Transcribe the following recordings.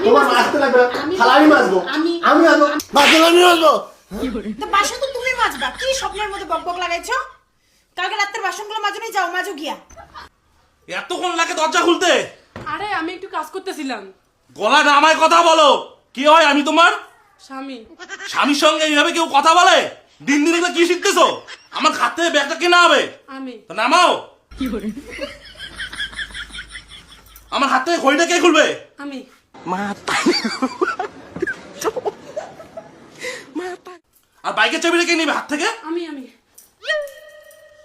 তোমার আসতে লাগবে না, থালা আমি মাজবো। আমি মাজবো, বাসন আমি মাজবো। তো বাসন তো তুমি মাজবা। কি স্বপ্নের মধ্যে বকবক লাগাইছো? কালকে রাতের বাসনগুলো মাজুনি, যাও মাজু গিয়া। এতক্ষণ লাগে দরজা খুলতে? আরে আমি একটু কাজ করতেছিলাম। গলা নামায় কথা বলো। কি হয় আমি তোমার স্বামী? স্বামীর সঙ্গে এইভাবে কেউ কথা বলে? দিন দিন এগুলো কি শিখতেছো? আমার হাত থেকে ব্যাগটা কেনা হবে। আমি তো নামাও। আমার হাত থেকে ঘড়িটা কে খুলবে? আমি আর বাইকের চাবিটা কে নিবে হাত থেকে? আমি আমি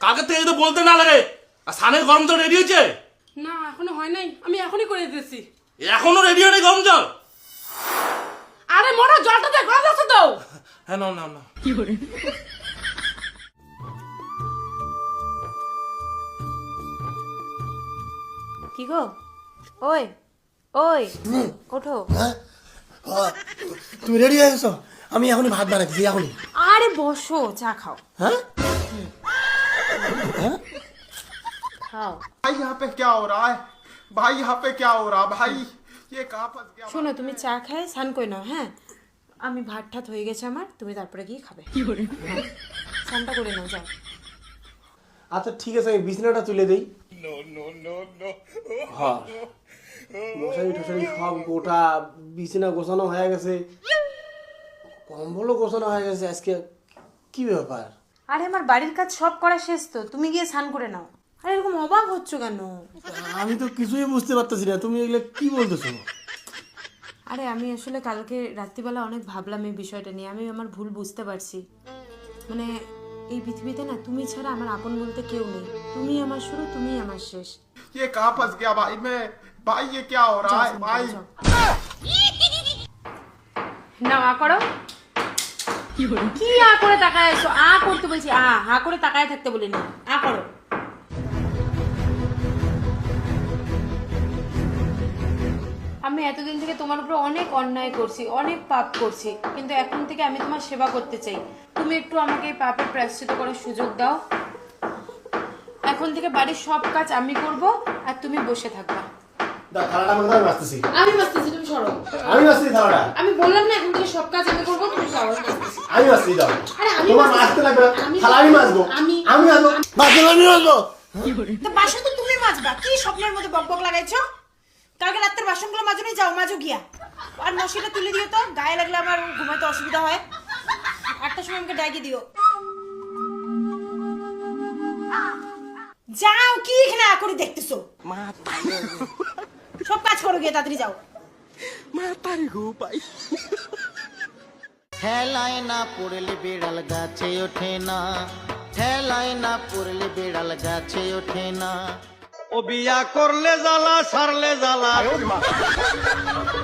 কালকে থেকে যদি বলতে না লাগে। আর সানের গরম জল রেডি হয়েছে? না এখনো হয় নাই, আমি এখনই করে দিতেছি। এখনো রেডি হয়নি গরম জল? আরে মোরা জলটা দে, গরম আছে তো। হ্যাঁ নাও নাও নাও। কি গো? ওই ওই ওঠো। তুমি রেডি হয়ে গেছো? আমি এখনই ভাত বানাইতেছি, এখনই। আরে বসো, চা খাও। হ্যাঁ খাও। भाई यहाँ पे क्या हो रहा है? भाई यहाँ पे क्या हो रहा है? भाई ये कहाँ फंस गया? শোনো, তুমি চা খায় স্নান করে নাও। হ্যাঁ, আমি ভাত ঠাত হয়ে গেছে আমার, তুমি তারপরে গিয়ে খাবে। স্নানটা করে নাও, যাও। আচ্ছা ঠিক আছে, আমি বিছানাটা তুলে দিই। হ্যাঁ, মশারি টশারি সব গোটা, বিছানা গোছানো হয়ে গেছে, কম্বলও গোছানো হয়ে গেছে। আজকে কি ব্যাপার? আরে আমার বাড়ির কাজ সব করা শেষ তো, তুমি গিয়ে স্নান করে নাও। আরে এরকম অবাক হচ্ছ কেন? আমি তো কিছুই বুঝতে পারতেছি না, তুমি এগুলো কি বলতেছো? আরে আমি আসলে কালকে রাত্রিবেলা অনেক ভাবলাম এই বিষয়টা নিয়ে। আমি আমার ভুল বুঝতে পারছি। মানে এই পৃথিবীতে না তুমি ছাড়া আমার আপন বলতে কেউ নেই। তুমি আমার শুরু, তুমি আমার শেষ। ये कहाँ फंस गया भाई मैं? भाई ये क्या हो रहा है? भाई নাও, আ করো। কি আ করে তাকায় আছো? আ করতে বলছি, আ হা করে তাকায় থাকতে বলিনি। আ করো। আমি এতদিন থেকে তোমার উপর অনেক অন্যায় করছি, অনেক পাপ করছি, কিন্তু এখন থেকে আমি তোমার সেবা করতে চাই। তুমি একটু আমাকে এই পাপের প্রায়শ্চিত্ত করার সুযোগ দাও। এখন থেকে বাড়ির সব কাজ আমি করব, আর তুমি বসে থাকবা। দাও, থালাটা আমাকে দাও, আমি বাঁচতেছি। আমি বাঁচতেছি, তুমি সরো। আমি বাঁচতেছি থালাটা। আমি বললাম না এখন থেকে সব কাজ আমি করবো, তুমি সরো। আমি বাঁচতেছি। আমি বাঁচতেছি, দাও। আরে আমি তোমার বাঁচতেছি। আসতে লাগবে না, আমি- থালা আমি মাজবো। আমি- আমি মাজবো, বাসন আমি মাজবো। তো বাসন তো তুমি মাজবা। কি স্বপ্নের মধ্যে বকবক লাগাইছো? কালকে রাতের বাসনগুলো মাজুনি, যাও মাজু গিয়া। আর মশিটা তুলে দিও তো, গায়ে লাগলে আমার ঘুমাইতে অসুবিধা হয়। 8টার সময় আমাকে ডাকি দিও। যাও, কি এখানে আ করে দেখতেছো? সব কাজ করো গিয়ে, তাড়াতাড়ি যাও। ঠেলায় না পড়লে বেড়াল গাছে ওঠে না, ঠেলায় না পড়লে বেড়াল গাছে ওঠে না। ও বিয়া করলে জ্বালা সারলে জ্বালা,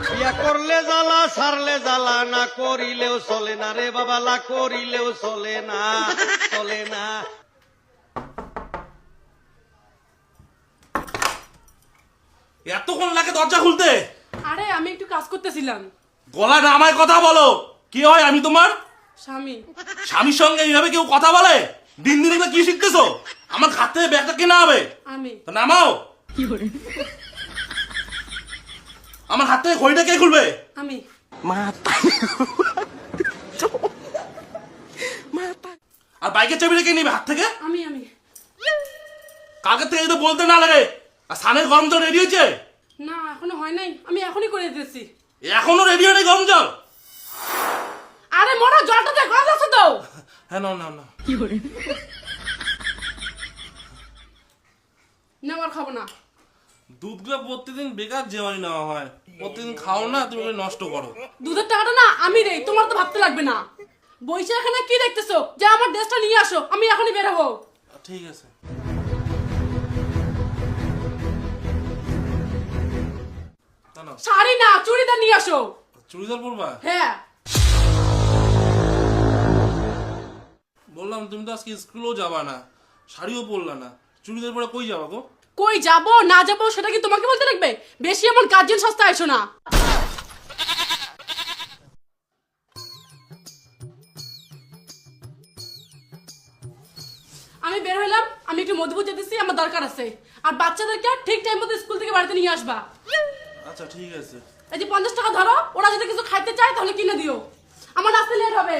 বিয়া করলে জ্বালা সারলে জ্বালা, না করিলেও চলে না রে বাবা, না করিলেও চলে না, চলে না। এতক্ষণ লাগে দরজা খুলতে? আরে আমি একটু কাজ করতেছিলাম। গলা নামায় কথা বলো। কি হয় আমি তোমার স্বামী? স্বামীর সঙ্গে এইভাবে কেউ কথা বলে? দিন দিন এগুলো কি শিখতেছো? আমার হাত থেকে ব্যাগটা কেনা হবে। আমি তো নামাও। আমার হাত থেকে ঘড়িটা কে খুলবে? আমি আর বাইকের চাবিটা কে নিবে হাত থেকে? আমি আমি কালকে থেকে যদি বলতে না লাগে। আর সানের গরম জল রেডি হয়েছে? না এখনো হয় নাই, আমি এখনই করে দিতেছি। এখনো রেডি হয়নি গরম জল? আরে মোরা জলটা দে, গরম আছে তো। হ্যাঁ নাও নাও নাও। না আর খাবো না। দুধগুলো প্রতিদিন বেকার যেমনই নেওয়া হয়, প্রতিদিন খাও না, তুমি ওগুলো নষ্ট করো। দুধের টাকাটা না আমি দেই, তোমার তো ভাবতে লাগবে না। বইসা এখানে কি দেখতেছো? যে আমার ড্রেসটা নিয়ে আসো, আমি এখনই বের হবো। ঠিক আছে। তা নাও। শাড়ি না, চুড়িদার নিয়ে আসো। চুড়িদার পরবা? হ্যাঁ। বললাম তুমি তো আজকে স্কুলেও যাবা না, শাড়িও পরলা না, চুড়িদার পরে কই যাবা গো? কই যাবো না যাবো সেটা কি তোমাকে বলতে লাগবে? বেশি এমন গার্জেন সস্তা এসো না। আমি বের হইলাম, আমি একটু মধুপুর যেতেছি, আমার দরকার আছে। আর বাচ্চাদেরকে ঠিক টাইম মতো স্কুল থেকে বাড়িতে নিয়ে আসবা। আচ্ছা ঠিক আছে। এই যে 50 টাকা ধরো, ওরা যদি কিছু খাইতে চায় তাহলে কিনে দিও, আমার রাস্তা লেট হবে।